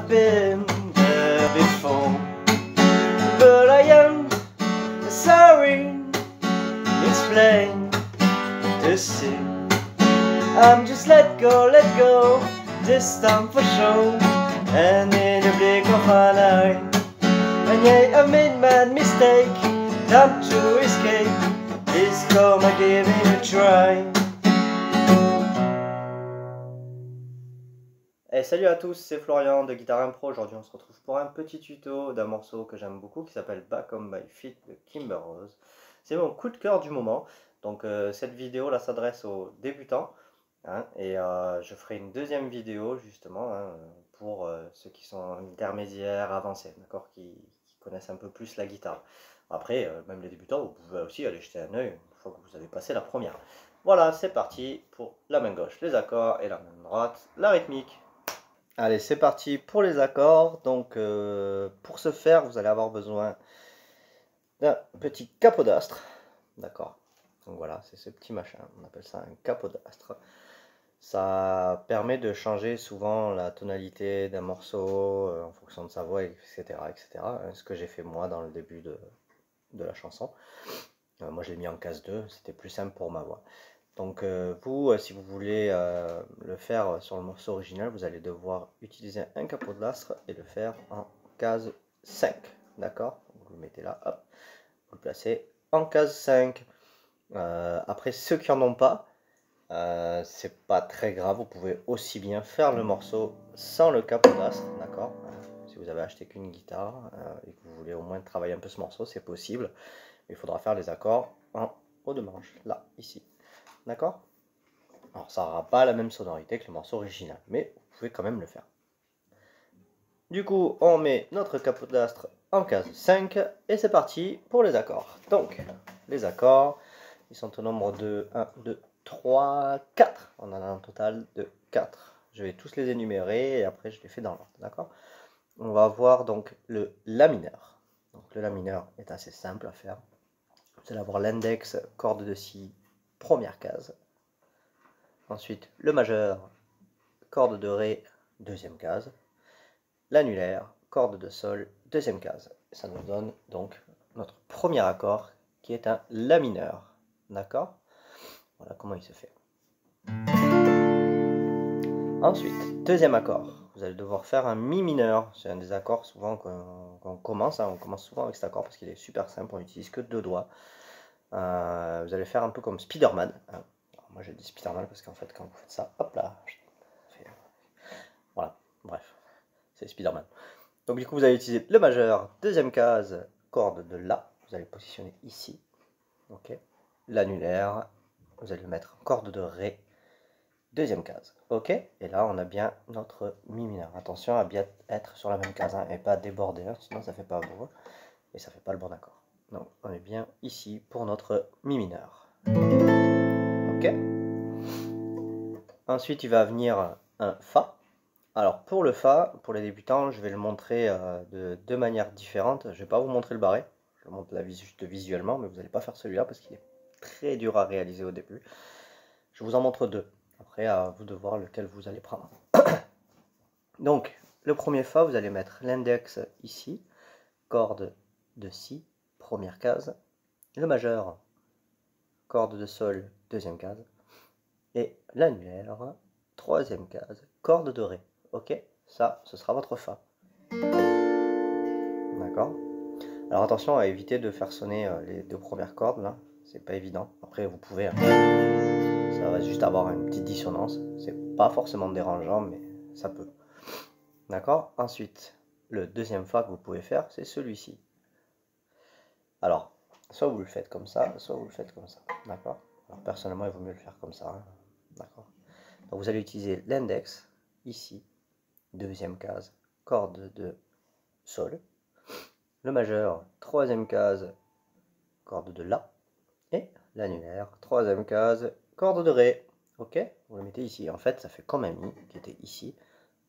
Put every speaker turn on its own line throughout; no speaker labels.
I've been there before, but I am sorry, it's plain to see. I'm just let go, this time for sure. And in the blink of an eye, and yeah, I made my mistake. Time to escape, please come and give it a try. Hey, salut à tous, c'est Florian de Guitar Impro. Aujourd'hui on se retrouve pour un petit tuto d'un morceau que j'aime beaucoup qui s'appelle Back on My Feet de Kimber Rose. C'est mon coup de cœur du moment, donc cette vidéo là s'adresse aux débutants, hein, et je ferai une deuxième vidéo justement, hein, pour ceux qui sont intermédiaires, avancés, d'accord, qui connaissent un peu plus la guitare. Après, même les débutants, vous pouvez aussi aller jeter un œil une fois que vous avez passé la première. Voilà, c'est parti pour la main gauche, les accords, et la main droite, la rythmique. Allez, c'est parti pour les accords. Donc, pour ce faire, vous allez avoir besoin d'un petit capodastre. D'accord. Donc voilà, c'est ce petit machin. On appelle ça un capodastre. Ça permet de changer souvent la tonalité d'un morceau en fonction de sa voix, etc. etc. Ce que j'ai fait moi dans le début de la chanson. Moi, je l'ai mis en case 2. C'était plus simple pour ma voix. Donc vous, si vous voulez le faire sur le morceau original, vous allez devoir utiliser un capodastre et le faire en case 5. D'accord? Vous le mettez là, hop, vous le placez en case 5. Après, ceux qui n'en ont pas, c'est pas très grave, vous pouvez aussi bien faire le morceau sans le capodastre, d'accord? Si vous avez acheté qu'une guitare et que vous voulez au moins travailler un peu ce morceau, c'est possible. Mais il faudra faire les accords en haut de manche, là, ici. D'accord? Alors ça n'aura pas la même sonorité que le morceau original, mais vous pouvez quand même le faire. Du coup, on met notre capodastre en case 5 et c'est parti pour les accords. Donc, les accords, ils sont au nombre de 1, 2, 3, 4. On en a un total de 4. Je vais tous les énumérer et après je les fais dans l'ordre, d'accord? On va voir donc le La mineur. Donc le La mineur est assez simple à faire. Vous allez avoir l'index, corde de Si, première case. Ensuite, le majeur, corde de Ré, deuxième case. L'annulaire, corde de Sol, deuxième case. Ça nous donne donc notre premier accord qui est un La mineur. D'accord? Voilà comment il se fait. Ensuite, deuxième accord. Vous allez devoir faire un Mi mineur. C'est un des accords souvent qu'on commence. Hein. On commence souvent avec cet accord parce qu'il est super simple. On n'utilise que deux doigts. Vous allez faire un peu comme Spider-Man. Hein. Moi je dis Spider-Man parce qu'en fait quand vous faites ça, hop là, voilà, bref, c'est Spider-Man. Donc du coup vous allez utiliser le majeur, deuxième case, corde de La, vous allez positionner ici, ok. L'annulaire, vous allez le mettre en corde de Ré, deuxième case, ok. Et là on a bien notre Mi mineur. Attention à bien être sur la même case, hein, et pas déborder, hein, sinon ça fait pas beau, et ça fait pas le bon accord. Donc on est bien ici pour notre Mi mineur. Ok. Ensuite, il va venir un Fa. Alors, pour le Fa, pour les débutants, je vais le montrer de deux manières différentes. Je ne vais pas vous montrer le barré. Je le montre juste visuellement, mais vous n'allez pas faire celui-là parce qu'il est très dur à réaliser au début. Je vous en montre deux. Après, à vous de voir lequel vous allez prendre. Donc, le premier Fa, vous allez mettre l'index ici, corde de Si, première case. Le majeur, corde de Sol, deuxième case. Et l'annulaire, troisième case, corde de Ré. Ok, ça, ce sera votre Fa. D'accord? Alors attention à éviter de faire sonner les deux premières cordes, là. C'est pas évident. Après, vous pouvez, hein. Ça va juste avoir une petite dissonance. C'est pas forcément dérangeant, mais ça peut. D'accord? Ensuite, le deuxième Fa que vous pouvez faire, c'est celui-ci. Alors, soit vous le faites comme ça, soit vous le faites comme ça. D'accord? Alors personnellement, il vaut mieux le faire comme ça. Hein. D'accord? Donc vous allez utiliser l'index, ici, deuxième case, corde de Sol, le majeur, troisième case, corde de La, et l'annulaire, troisième case, corde de Ré. Ok? Vous le mettez ici. En fait, ça fait comme un Mi qui était ici.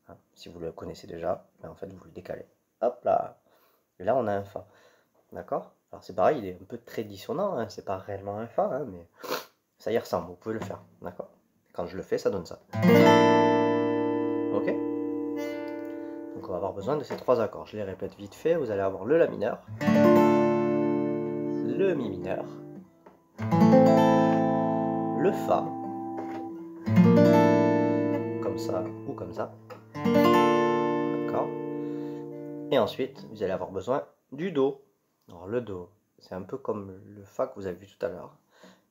Hein, si vous le connaissez déjà, mais en fait, vous le décalez. Hop là! Et là, on a un Fa. D'accord? Alors c'est pareil, il est un peu très dissonant, hein, c'est pas réellement un Fa, hein, mais ça y ressemble, vous pouvez le faire. D'accord? Quand je le fais, ça donne ça. Ok? Donc on va avoir besoin de ces 3 accords. Je les répète vite fait. Vous allez avoir le La mineur, le Mi mineur, le Fa, comme ça ou comme ça. D'accord. Et ensuite, vous allez avoir besoin du Do. Alors le Do, c'est un peu comme le Fa que vous avez vu tout à l'heure.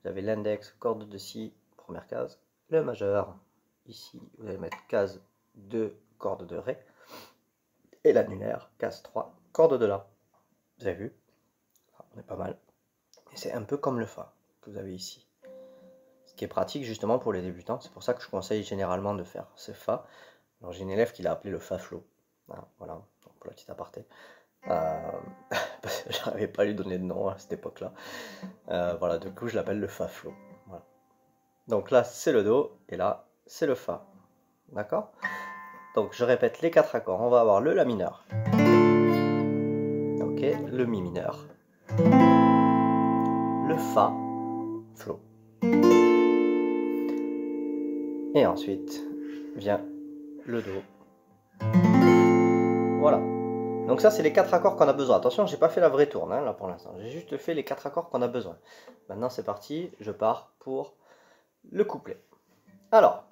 Vous avez l'index, corde de Si, première case. Le majeur, ici, vous allez mettre case 2, corde de Ré. Et l'annulaire, case 3, corde de La. Vous avez vu? On est pas mal. Et c'est un peu comme le Fa que vous avez ici. Ce qui est pratique justement pour les débutants. C'est pour ça que je conseille généralement de faire ce Fa. Alors j'ai une élève qui l'a appelé le Fa flow. Voilà, donc pour la petite aparté. Parce que j'arrivais pas à lui donner de nom à cette époque-là. Voilà, du coup je l'appelle le Fa flow. Voilà. Donc là c'est le Do et là c'est le Fa. D'accord? Donc je répète les 4 accords. On va avoir le La mineur. Ok, le Mi mineur. Le Fa flow. Et ensuite vient le Do. Voilà. Donc ça, c'est les 4 accords qu'on a besoin. Attention, j'ai pas fait la vraie tourne, hein, là pour l'instant. J'ai juste fait les 4 accords qu'on a besoin. Maintenant, c'est parti. Je pars pour le couplet. Alors,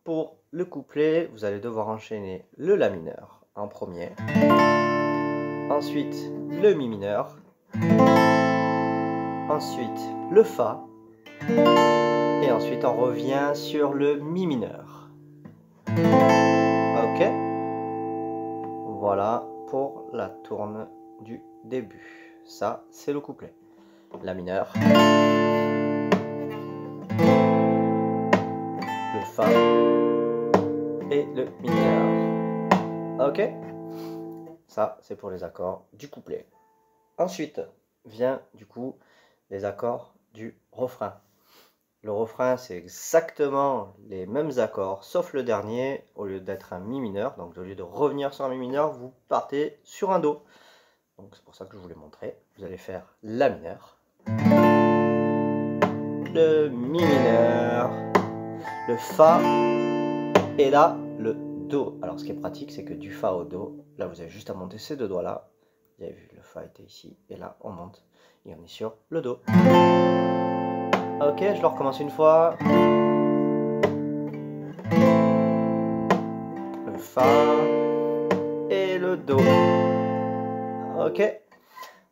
pour le couplet, vous allez devoir enchaîner le La mineur en premier. Ensuite, le Mi mineur. Ensuite, le Fa. Et ensuite, on revient sur le Mi mineur. Ok? Voilà pour la tourne du début. Ça, c'est le couplet. La mineur, le Fa et le Mi mineur. Ok? Ça, c'est pour les accords du couplet. Ensuite, vient du coup les accords du refrain. Le refrain, c'est exactement les mêmes accords, sauf le dernier, au lieu d'être un Mi mineur, donc au lieu de revenir sur un Mi mineur, vous partez sur un Do. Donc c'est pour ça que je vous l'ai montré. Vous allez faire La mineur, le Mi mineur, le Fa, et là, le Do. Alors ce qui est pratique, c'est que du Fa au Do, là vous avez juste à monter ces 2 doigts-là. Vous avez vu, le Fa était ici, et là on monte, et on est sur le Do. Ok, je le recommence une fois. Le Fa et le Do. Ok.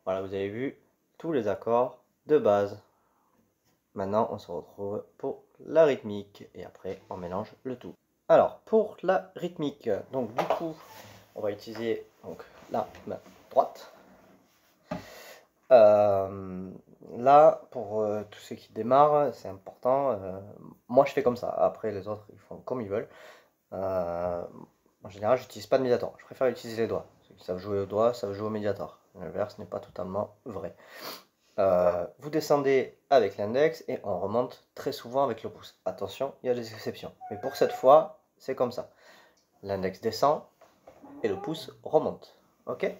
Voilà, vous avez vu tous les accords de base. Maintenant, on se retrouve pour la rythmique. Et après, on mélange le tout. Alors, pour la rythmique, donc du coup, on va utiliser donc, la main droite. Là, pour tous ceux qui démarrent, c'est important. Moi, je fais comme ça. Après, les autres, ils font comme ils veulent. En général, j'utilise pas de médiator. Je préfère utiliser les doigts. Ceux qui savent jouer aux doigts, savent jouer au médiator. L'inverse n'est pas totalement vrai. Vous descendez avec l'index et on remonte très souvent avec le pouce. Attention, il y a des exceptions. Mais pour cette fois, c'est comme ça. L'index descend et le pouce remonte. Ok?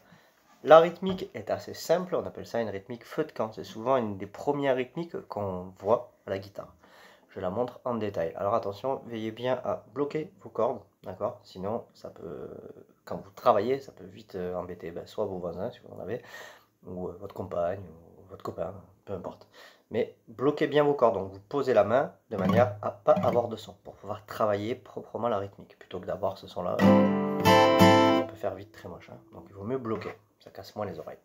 La rythmique est assez simple. On appelle ça une rythmique feu de camp. C'est souvent une des premières rythmiques qu'on voit à la guitare. Je la montre en détail. Alors attention, veillez bien à bloquer vos cordes, d'accord? Sinon, ça peut, quand vous travaillez, ça peut vite embêter soit vos voisins, si vous en avez, ou votre compagne, ou votre copain, peu importe. Mais bloquez bien vos cordes, donc vous posez la main de manière à ne pas avoir de son, pour pouvoir travailler proprement la rythmique, plutôt que d'avoir ce son-là, ça peut faire vite très moche, hein. Donc il vaut mieux bloquer, ça casse moins les oreilles.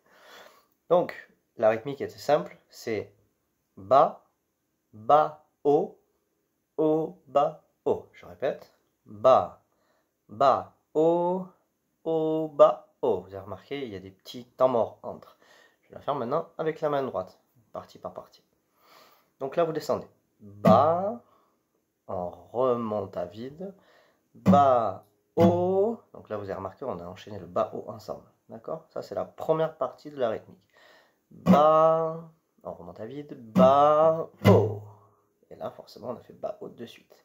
Donc, la rythmique est simple, c'est bas, bas, haut, haut, bas, haut. Je répète. Bas, bas, haut, haut, bas, haut. Vous avez remarqué, il y a des petits temps morts entre. Je vais la faire maintenant avec la main droite, partie par partie. Donc là, vous descendez. Bas, on remonte à vide. Bas, haut. Donc là, vous avez remarqué, on a enchaîné le bas, haut ensemble. D'accord? Ça, c'est la première partie de la rythmique. Bas, on remonte à vide. Bas, haut. Et là, forcément, on a fait bas, haut de suite.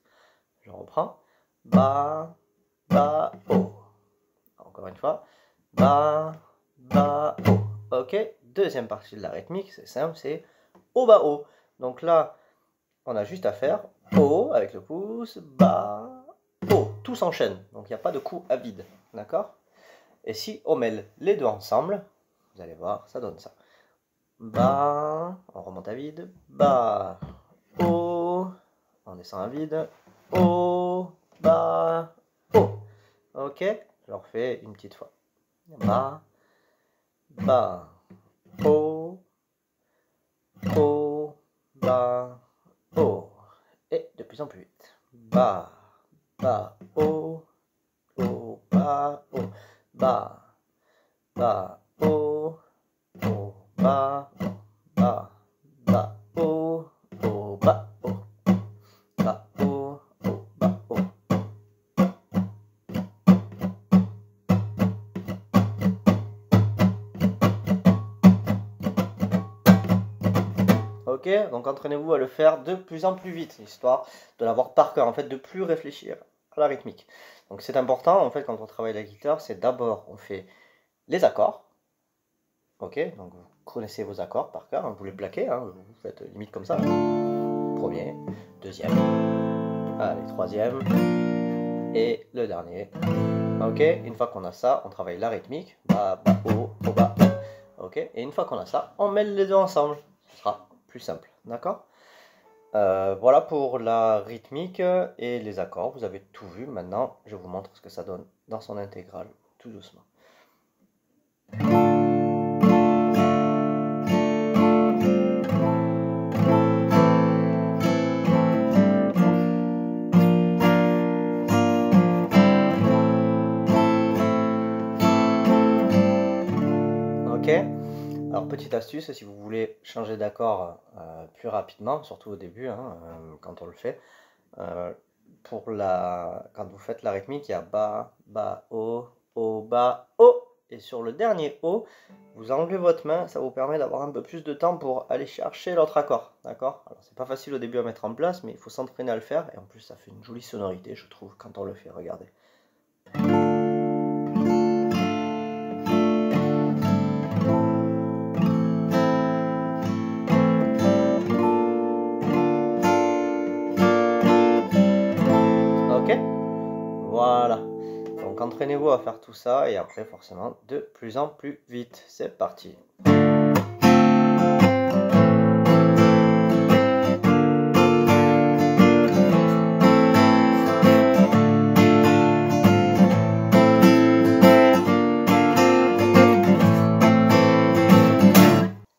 Je reprends. Bas, bas, haut. Encore une fois. Bas, bas, haut. Ok. Deuxième partie de la rythmique, c'est simple, c'est haut, bas, haut. Donc là, on a juste à faire haut avec le pouce, bas, haut. Tout s'enchaîne. Donc il n'y a pas de coup à vide. D'accord? Et si on mêle les deux ensemble, vous allez voir, ça donne ça. Bas, on remonte à vide, bas, haut, on descend à vide, haut, bas, haut. Ok, je le refais une petite fois. Bas, bas, haut, haut, bas, haut. Et de plus en plus vite. Bas, bas, haut, haut, bas, haut, bas, bas, haut, haut, bas, bas, bas, haut, haut, bas, haut, bas, haut, haut, bas, haut. Ok, donc entraînez-vous à le faire de plus en plus vite, histoire de l'avoir par cœur, en fait, de plus réfléchir à la rythmique. Donc c'est important, en fait, quand on travaille la guitare, c'est d'abord, on fait les accords. Ok, donc vous connaissez vos accords par cœur, hein, vous les plaquez, hein, vous faites limite comme ça. Premier, deuxième, allez, troisième, et le dernier. Ok, une fois qu'on a ça, on travaille la rythmique, bas, bas, haut, haut, bas, haut. Ok, et une fois qu'on a ça, on mêle les deux ensemble, ce sera plus simple, d'accord? Voilà pour la rythmique et les accords, vous avez tout vu. Maintenant, je vous montre ce que ça donne dans son intégrale, tout doucement. Ok, alors petite astuce, si vous voulez changer d'accord plus rapidement, surtout au début, hein, quand on le fait, quand vous faites la rythmique, il y a bas, bas, haut, bas, haut. Et sur le dernier haut, vous enlevez votre main, ça vous permet d'avoir un peu plus de temps pour aller chercher l'autre accord, d'accord? Alors c'est pas facile au début à mettre en place, mais il faut s'entraîner à le faire, et en plus ça fait une jolie sonorité, je trouve, quand on le fait, regardez. Ok? Voilà. Donc entraînez-vous à faire tout ça et après forcément de plus en plus vite. C'est parti.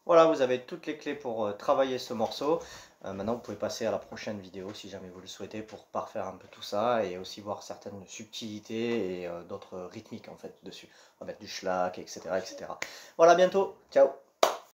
Voilà, vous avez toutes les clés pour travailler ce morceau. Maintenant, vous pouvez passer à la prochaine vidéo si jamais vous le souhaitez pour parfaire un peu tout ça et aussi voir certaines subtilités et d'autres rythmiques en fait dessus. On va mettre du schlag, etc., etc. Voilà, à bientôt. Ciao.